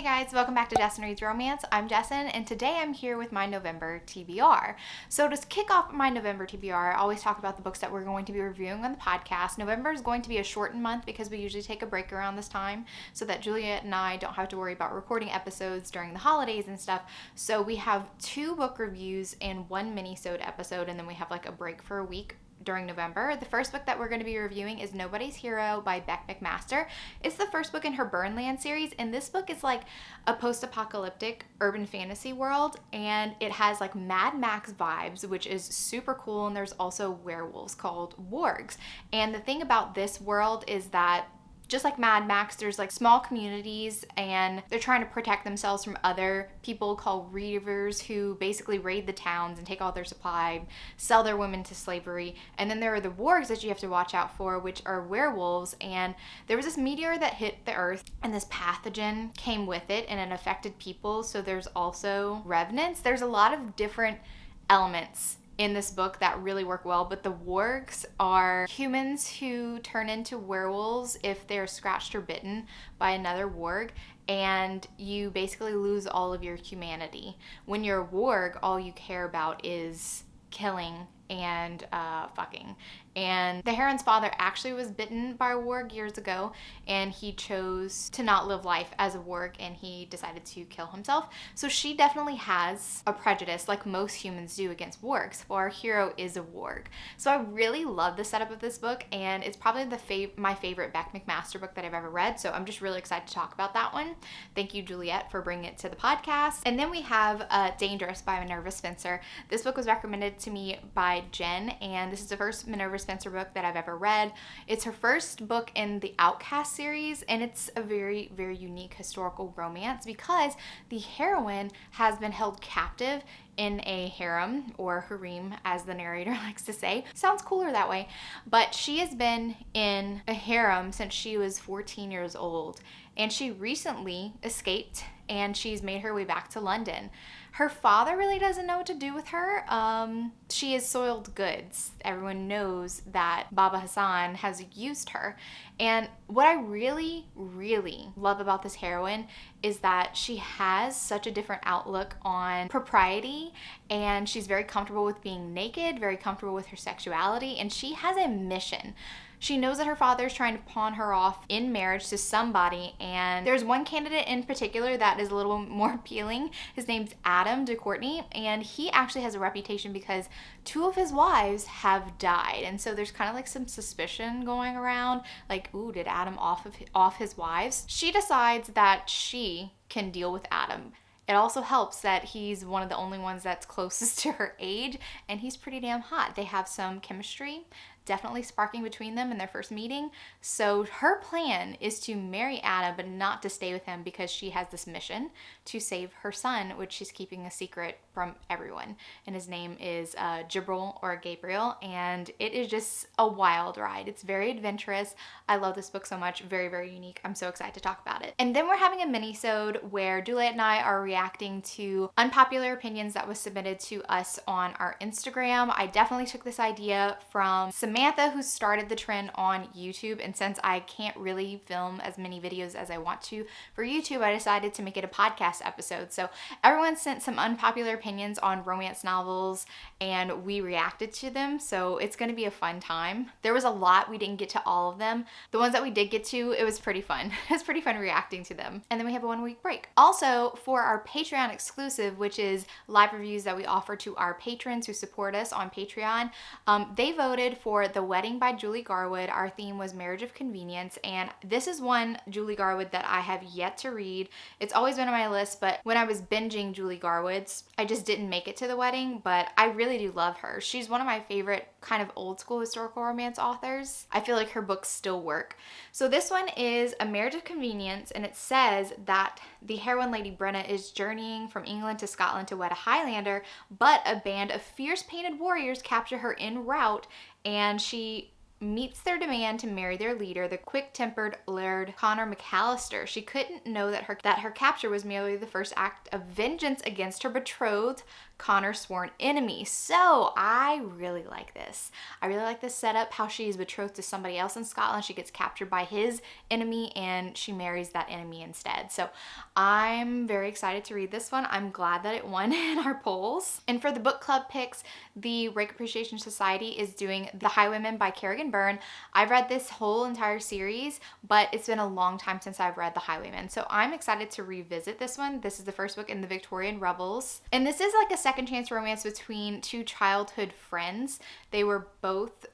Hey guys, welcome back to Jessin Reads Romance. I'm Jessin, and today I'm here with my November TBR. So to kick off my November TBR, I always talk about the books that we're going to be reviewing on the podcast. November is going to be a shortened month because we usually take a break around this time so that Juliet and I don't have to worry about recording episodes during the holidays and stuff. So we have 2 book reviews and 1 mini-sode episode, and then we have like a break for a week during November. The first book that we're going to be reviewing is Nobody's Hero by Beck McMaster. It's the first book in her Burnland series, and this book is like a post-apocalyptic urban fantasy world, and it has like Mad Max vibes, which is super cool, and there's also werewolves called wargs. And the thing about this world is that just like Mad Max, there's like small communities and they're trying to protect themselves from other people called reavers who basically raid the towns and take all their supply, sell their women to slavery. And then there are the wargs that you have to watch out for, which are werewolves. And there was this meteor that hit the earth and this pathogen came with it and it affected people. So there's also revenants. There's a lot of different elements in this book that really work well, but the wargs are humans who turn into werewolves if they're scratched or bitten by another warg, and you basically lose all of your humanity. When you're a warg, all you care about is killing and fucking. And the heron's father actually was bitten by a warg years ago, and he chose to not live life as a warg, and he decided to kill himself. So she definitely has a prejudice, like most humans do, against wargs. Well, our hero is a warg. So I really love the setup of this book, and it's probably my favorite Beck McMaster book that I've ever read, so I'm just really excited to talk about that one. Thank you, Juliet, for bringing it to the podcast. And then we have Dangerous by Minerva Spencer. This book was recommended to me by Jen, and this is the first Minerva Spencer book that I've ever read. It's her first book in the Outcast series, and it's a very, very unique historical romance because the heroine has been held captive in a harem, or harem as the narrator likes to say. Sounds cooler that way. But she has been in a harem since she was 14 years old, and she recently escaped and she's made her way back to London. Her father really doesn't know what to do with her. She is soiled goods. Everyone knows that Baba Hassan has used her. And what I really, really love about this heroine is that she has such a different outlook on propriety, and she's very comfortable with being naked, very comfortable with her sexuality, and she has a mission. She knows that her father is trying to pawn her off in marriage to somebody, and there's one candidate in particular that is a little more appealing. His name's Adam de Courtney, and he actually has a reputation because 2 of his wives have died, and so there's kind of like some suspicion going around, like, ooh, did Adam off his wives? She decides that she can deal with Adam. It also helps that he's one of the only ones that's closest to her age, and he's pretty damn hot. They have some chemistry definitely sparking between them in their first meeting. So her plan is to marry Adam, but not to stay with him because she has this mission to save her son, which she's keeping a secret from everyone. And his name is Jibril or Gabriel, and it is just a wild ride. It's very adventurous. I love this book so much. Very, very unique. I'm so excited to talk about it. And then we're having a mini-sode where Juliet and I are reacting to unpopular opinions that was submitted to us on our Instagram. I definitely took this idea from Samantha, who started the trend on YouTube, and since I can't really film as many videos as I want to for YouTube, I decided to make it a podcast episode. So everyone sent some unpopular opinions on romance novels, and we reacted to them, so it's going to be a fun time. There was a lot. We didn't get to all of them. The ones that we did get to, it was pretty fun. It was pretty fun reacting to them. And then we have a 1-week break. Also, for our Patreon exclusive, which is live reviews that we offer to our patrons who support us on Patreon, they voted for The Wedding by Julie Garwood. Our theme was Marriage of Convenience, and this is one Julie Garwood that I have yet to read. It's always been on my list, but when I was binging Julie Garwood's, I just didn't make it to the wedding, but I really do love her. She's one of my favorite kind of old school historical romance authors. I feel like her books still work. So this one is A Marriage of Convenience, and it says that the heroine, Lady Brenna, is journeying from England to Scotland to wed a Highlander, but a band of fierce painted warriors capture her en route, and she meets their demand to marry their leader, the quick-tempered Laird Connor McAllister. She couldn't know that her capture was merely the first act of vengeance against her betrothed, Connor's sworn enemy. So I really like this. I really like this setup, how she is betrothed to somebody else in Scotland. She gets captured by his enemy and she marries that enemy instead. So I'm very excited to read this one. I'm glad that it won in our polls. And for the book club picks, the Rake Appreciation Society is doing The Highwaymen by Kerrigan Byrne. I've read this whole entire series, but it's been a long time since I've read The Highwaymen. So I'm excited to revisit this one. This is the first book in the Victorian Rebels. And this is like a second chance romance between two childhood friends. They were both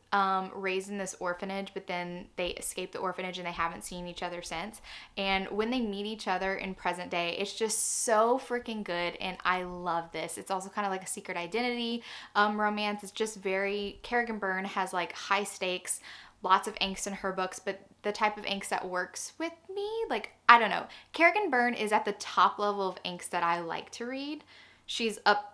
raised in this orphanage, but then they escaped the orphanage and they haven't seen each other since. And when they meet each other in present day, it's just so freaking good, and I love this. It's also kind of like a secret identity romance. It's just very, Kerrigan Byrne has like high stakes, lots of angst in her books, but the type of angst that works with me, like, I don't know. Kerrigan Byrne is at the top level of angst that I like to read. She's up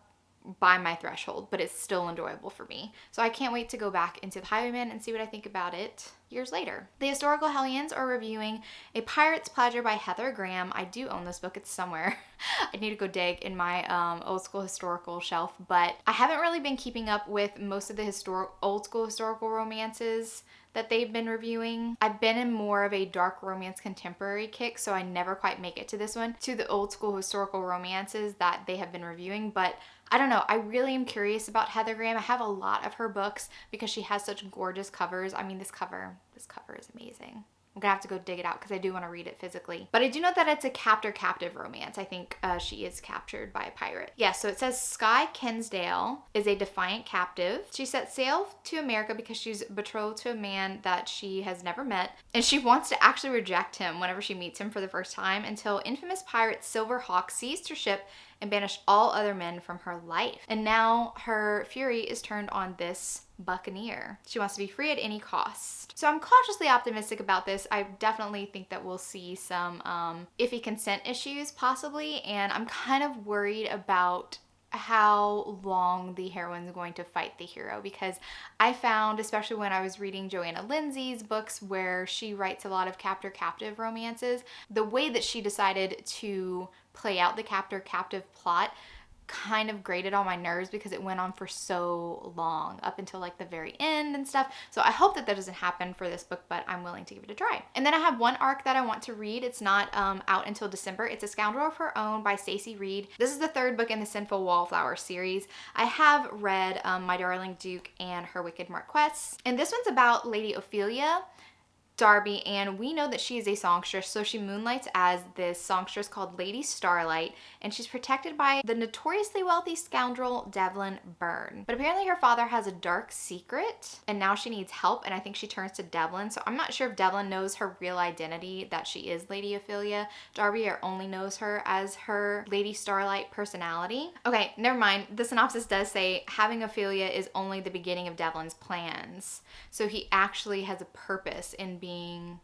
by my threshold, but it's still enjoyable for me. So I can't wait to go back into The Highwaymen and see what I think about it years later. The Historical Hellions are reviewing A Pirate's Pleasure by Heather Graham. I do own this book. It's somewhere. I need to go dig in my old school historical shelf, but I haven't really been keeping up with most of the old school historical romances that they've been reviewing. I've been in more of a dark romance contemporary kick, so I never quite make it to this one, to the old school historical romances that they have been reviewing. But I don't know, I really am curious about Heather Graham. I have a lot of her books because she has such gorgeous covers. I mean, this cover is amazing. I'm gonna have to go dig it out because I do want to read it physically. But I do know that it's a captor-captive romance. I think she is captured by a pirate. Yeah, so it says Skye Kensdale is a defiant captive. She sets sail to America because she's betrothed to a man that she has never met. And she wants to actually reject him whenever she meets him for the first time until infamous pirate Silver Hawk seized her ship and banished all other men from her life. And now her fury is turned on this buccaneer. She wants to be free at any cost. So I'm cautiously optimistic about this. I definitely think that we'll see some iffy consent issues possibly, and I'm kind of worried about how long the heroine is going to fight the hero, because I found, especially when I was reading Joanna Lindsay's books where she writes a lot of captor-captive romances, the way that she decided to play out the captor-captive plot kind of grated on my nerves because it went on for so long, up until like the very end and stuff. So I hope that doesn't happen for this book, but I'm willing to give it a try. And then I have one arc that I want to read. It's not out until December. It's A Scoundrel of Her Own by Stacey Reed. This is the third book in the Sinful Wallflower series. I have read My Darling Duke and Her Wicked Marquess, and this one's about Lady Ophelia Darby, and we know that she is a songstress, so she moonlights as this songstress called Lady Starlight, and she's protected by the notoriously wealthy scoundrel Devlin Byrne. But apparently her father has a dark secret, and now she needs help, and I think she turns to Devlin. So I'm not sure if Devlin knows her real identity, that she is Lady Ophelia Darby, or only knows her as her Lady Starlight personality. Okay, never mind. The synopsis does say having Ophelia is only the beginning of Devlin's plans. So he actually has a purpose in being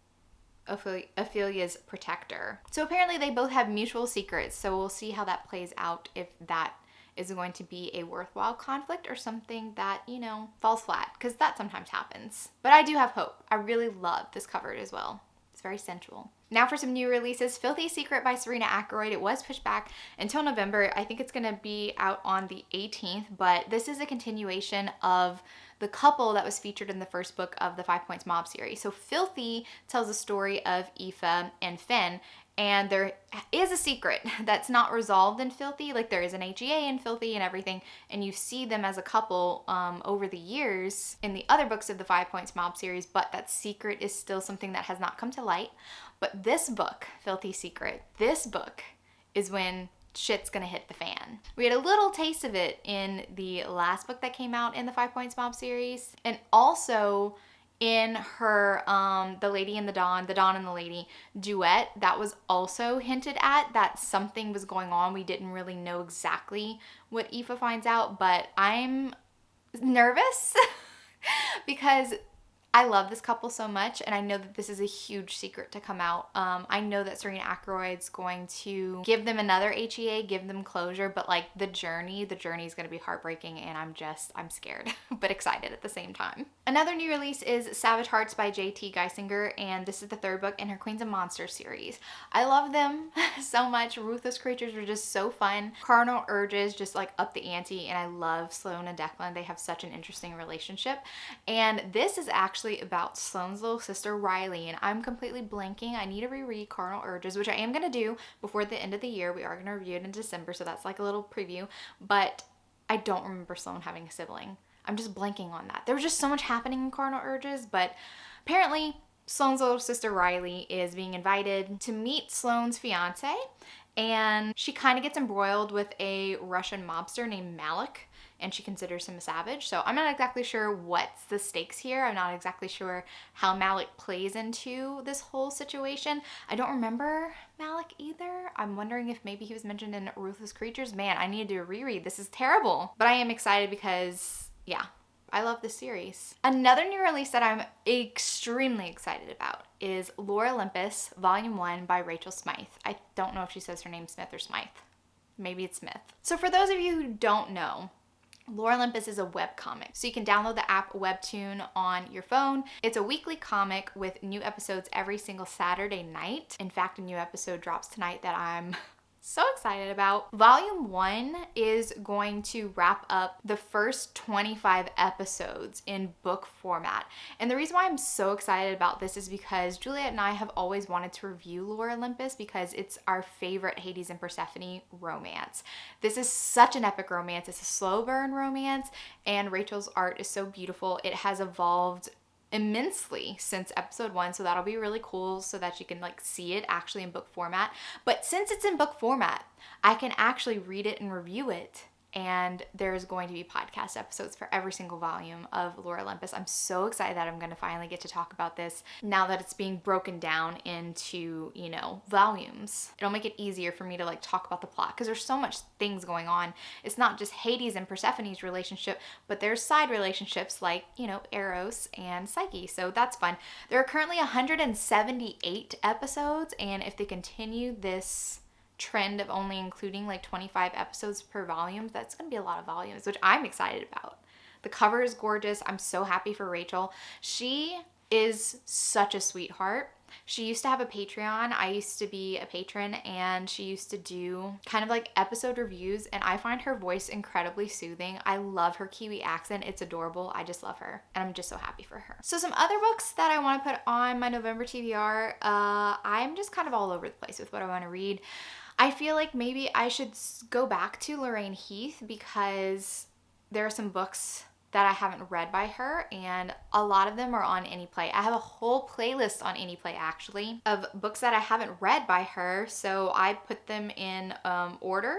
Ophelia's protector. So apparently they both have mutual secrets, so we'll see how that plays out, if that is going to be a worthwhile conflict or something that, you know, falls flat, because that sometimes happens. But I do have hope. I really love this cover as well. It's very sensual. Now for some new releases. Filthy Secret by Serena Ackroyd. It was pushed back until November. I think it's going to be out on the 18th, but this is a continuation of the couple that was featured in the first book of the 5 Points Mob series. So Filthy tells the story of Aoife and Finn, and there is a secret that's not resolved in Filthy. Like, there is an HEA in Filthy and everything, and you see them as a couple over the years in the other books of the 5 Points Mob series, but that secret is still something that has not come to light. But this book, Filthy Secret, this book is when shit's gonna hit the fan. We had a little taste of it in the last book that came out in the 5 Points Mob series, and also in her The Lady and the Dawn and the Lady duet. That was also hinted at, that something was going on. We didn't really know exactly what Aoife finds out, but I'm nervous because I love this couple so much, and I know that this is a huge secret to come out. I know that Serena Ackroyd's going to give them another HEA, give them closure, but like the journey is going to be heartbreaking, and I'm scared, but excited at the same time. Another new release is Savage Hearts by J.T. Geisinger, and this is the third book in her Queens of Monsters series. I love them so much. Ruthless creatures were just so fun. Carnal urges just like up the ante, and I love Sloane and Declan. They have such an interesting relationship, and this is actually about Sloane's little sister Riley, and I'm completely blanking. I need to reread Carnal Urges, which I am going to do before the end of the year. We are going to review it in December, so that's like a little preview, but I don't remember Sloane having a sibling. I'm just blanking on that. There was just so much happening in Carnal Urges, but apparently Sloane's little sister Riley is being invited to meet Sloane's fiance, and she kind of gets embroiled with a Russian mobster named Malik, and she considers him a savage. So I'm not exactly sure what's the stakes here. I'm not exactly sure how Malik plays into this whole situation. I don't remember Malik either. I'm wondering if maybe he was mentioned in Ruthless Creatures. Man, I need to reread. This is terrible. But I am excited because, yeah, I love this series. Another new release that I'm extremely excited about is Lore Olympus, Volume 1 by Rachel Smythe. I don't know if she says her name Smith or Smythe. Maybe it's Smith. So for those of you who don't know, Lore Olympus is a webcomic. So you can download the app Webtoon on your phone. It's a weekly comic with new episodes every single Saturday night. In fact, a new episode drops tonight that I'm so excited about. Volume 1 is going to wrap up the first 25 episodes in book format. And the reason why I'm so excited about this is because Juliet and I have always wanted to review Lore Olympus because it's our favorite Hades and Persephone romance. This is such an epic romance. It's a slow burn romance, and Rachel's art is so beautiful. It has evolved immensely since episode 1, so that'll be really cool so that you can like see it actually in book format. But since it's in book format, I can actually read it and review it, and there's going to be podcast episodes for every single volume of Lore Olympus. I'm so excited that I'm going to finally get to talk about this now that it's being broken down into, you know, volumes. It'll make it easier for me to like talk about the plot because there's so much things going on. It's not just Hades and Persephone's relationship, but there's side relationships like, you know, Eros and Psyche. So that's fun. There are currently 178 episodes, and if they continue this trend of only including like 25 episodes per volume, that's going to be a lot of volumes, which I'm excited about. The cover is gorgeous. I'm so happy for Rachel. She is such a sweetheart. She used to have a Patreon. I used to be a patron, and she used to do kind of like episode reviews, and I find her voice incredibly soothing. I love her Kiwi accent. It's adorable. I just love her, and I'm just so happy for her. So some other books that I want to put on my November TBR, I'm just kind of all over the place with what I want to read. I feel like maybe I should go back to Lorraine Heath because there are some books that I haven't read by her, and a lot of them are on Anyplay. I have a whole playlist on Anyplay actually of books that I haven't read by her, so I put them in order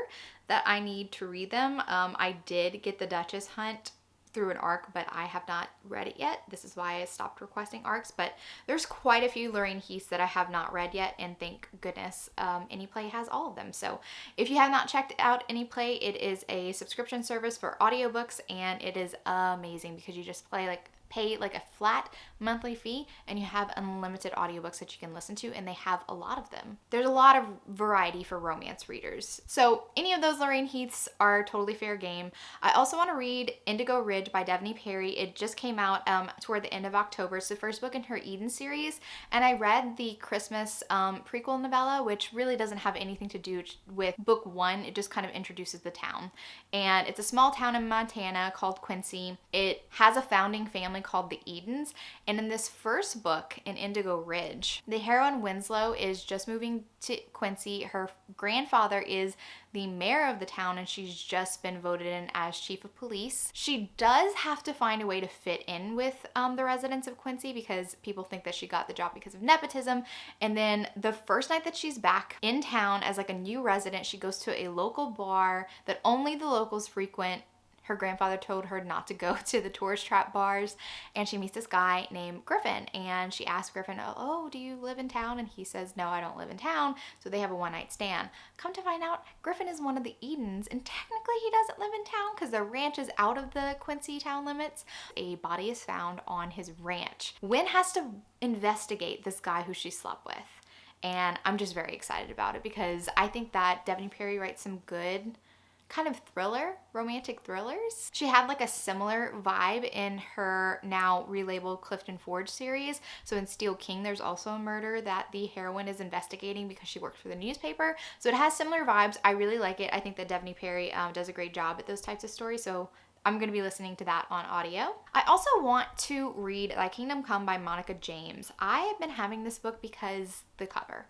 that I need to read them. I did get The Duchess Hunt through an ARC, but I have not read it yet. This is why I stopped requesting ARCs, but there's quite a few Lorraine Heaths that I have not read yet, and thank goodness Anyplay has all of them. So if you have not checked out Anyplay, it is a subscription service for audiobooks, and it is amazing because you just pay like a flat monthly fee, and you have unlimited audiobooks that you can listen to, and they have a lot of them. There's a lot of variety for romance readers. So any of those Lorraine Heaths are totally fair game. I also want to read Indigo Ridge by Devney Perry. It just came out toward the end of October. It's the first book in her Eden series, and I read the Christmas prequel novella, which really doesn't have anything to do with book 1. It just kind of introduces the town, and it's a small town in Montana called Quincy. It has a founding family called the Edens, and in this first book, in Indigo Ridge, the heroine Winslow is just moving to Quincy. Her grandfather is the mayor of the town, and she's just been voted in as chief of police. She does have to find a way to fit in with the residents of Quincy because people think that she got the job because of nepotism. And then the first night that she's back in town as like a new resident, she goes to a local bar that only the locals frequent. her grandfather told her not to go to the tourist trap bars, and she meets this guy named Griffin, and she asks Griffin, oh, do you live in town? And he says, no, I don't live in town. So they have a one-night stand. Come to find out, Griffin is one of the Edens, and technically he doesn't live in town because their ranch is out of the Quincy town limits. A body is found on his ranch. Wynn has to investigate this guy who she slept with. And I'm just very excited about it because I think that Devney Perry writes some good kind of romantic thrillers. She had like a similar vibe in her now relabeled Clifton Forge series. So in Steel King, there's also a murder that the heroine is investigating because she works for the newspaper. So it has similar vibes. I really like it. I think that Devney Perry does a great job at those types of stories. So I'm going to be listening to that on audio. I also want to read Thy Kingdom Come by Monica James. I have been having this book because the cover.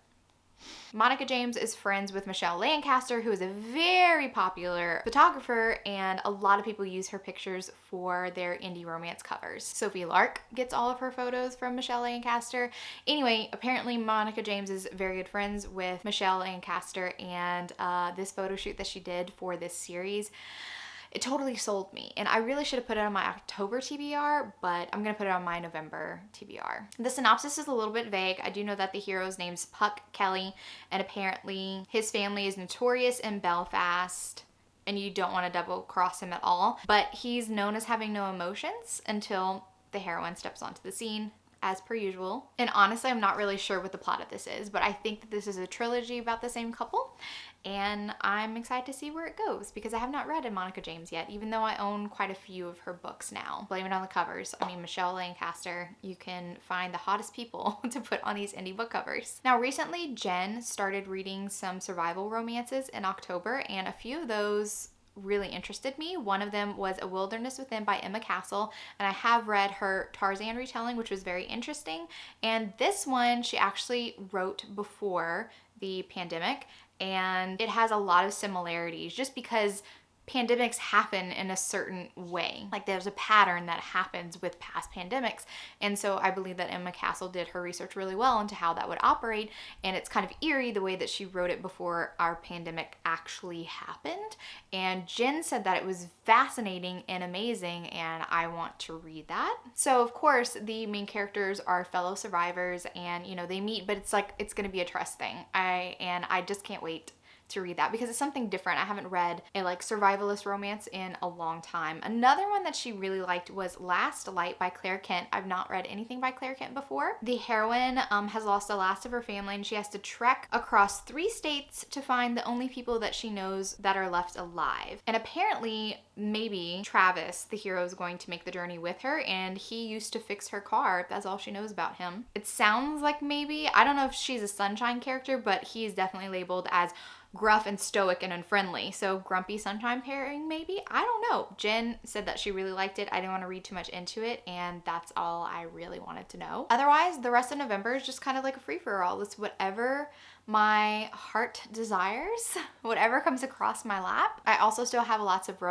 Monica James is friends with Michelle Lancaster, who is a very popular photographer, and a lot of people use her pictures for their indie romance covers. Sophie Lark gets all of her photos from Michelle Lancaster. Anyway, apparently Monica James is very good friends with Michelle Lancaster, and this photo shoot that she did for this series, it totally sold me, and I really should have put it on my October TBR, but I'm gonna put it on my November TBR. The synopsis is a little bit vague. I do know that the hero's name's Puck Kelly, and apparently his family is notorious in Belfast, and you don't want to double cross him at all, but he's known as having no emotions until the heroine steps onto the scene, as per usual. And honestly, I'm not really sure what the plot of this is, but I think that this is a trilogy about the same couple, and I'm excited to see where it goes because I have not read a Monica James yet, even though I own quite a few of her books now. Blame it on the covers. I mean, Michelle Lancaster, you can find the hottest people to put on these indie book covers. Now, recently, Jen started reading some survival romances in October, and a few of those really interested me. One of them was A Wilderness Within by Emma Castle, and I have read her Tarzan retelling, which was very interesting. And this one she actually wrote before the pandemic, and it has a lot of similarities just because pandemics happen in a certain way. Like there's a pattern that happens with past pandemics. And so I believe that Emma Castle did her research really well into how that would operate. And it's kind of eerie the way that she wrote it before our pandemic actually happened. And Jen said that it was fascinating and amazing, and I want to read that. So of course the main characters are fellow survivors, and you know, they meet, but it's like, it's gonna be a trust thing. I just can't wait to read that because it's something different. I haven't read a like survivalist romance in a long time. Another one that she really liked was Last Light by Claire Kent. I've not read anything by Claire Kent before. The heroine has lost the last of her family, and she has to trek across 3 states to find the only people that she knows that are left alive. And apparently, maybe Travis, the hero, is going to make the journey with her, and he used to fix her car. That's all she knows about him. It sounds like maybe, I don't know if she's a Sunshine character, but he's definitely labeled as gruff and stoic and unfriendly. So grumpy Sunshine pairing maybe? I don't know. Jen said that she really liked it. I didn't want to read too much into it, and that's all I really wanted to know. Otherwise, the rest of November is just kind of like a free-for-all. It's whatever my heart desires, whatever comes across my lap. I also still have lots of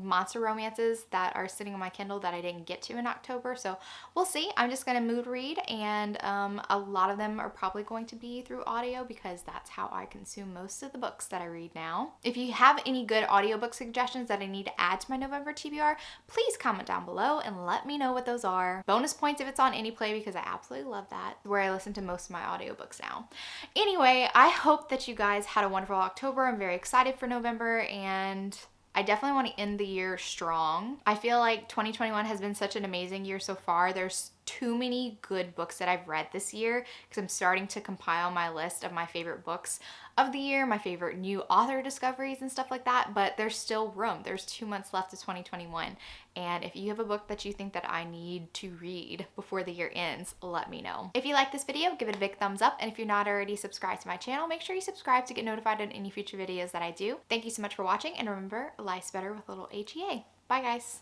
monster romances that are sitting on my Kindle that I didn't get to in October, so we'll see. I'm just gonna mood read, and a lot of them are probably going to be through audio because that's how I consume most of the books that I read now. If you have any good audiobook suggestions that I need to add to my November TBR, please comment down below and let me know what those are. Bonus points if it's on Anyplay because I absolutely love that, where I listen to most of my audiobooks now. Anyway, I hope that you guys had a wonderful October. I'm very excited for November, and I definitely want to end the year strong. I feel like 2021 has been such an amazing year so far. There's too many good books that I've read this year because I'm starting to compile my list of my favorite books of the year, my favorite new author discoveries and stuff like that, but there's still room. There's 2 months left of 2021, and if you have a book that you think that I need to read before the year ends, let me know. If you like this video, give it a big thumbs up, and if you're not already subscribed to my channel, make sure you subscribe to get notified on any future videos that I do. Thank you so much for watching, and remember, life's better with a little HEA. Bye guys!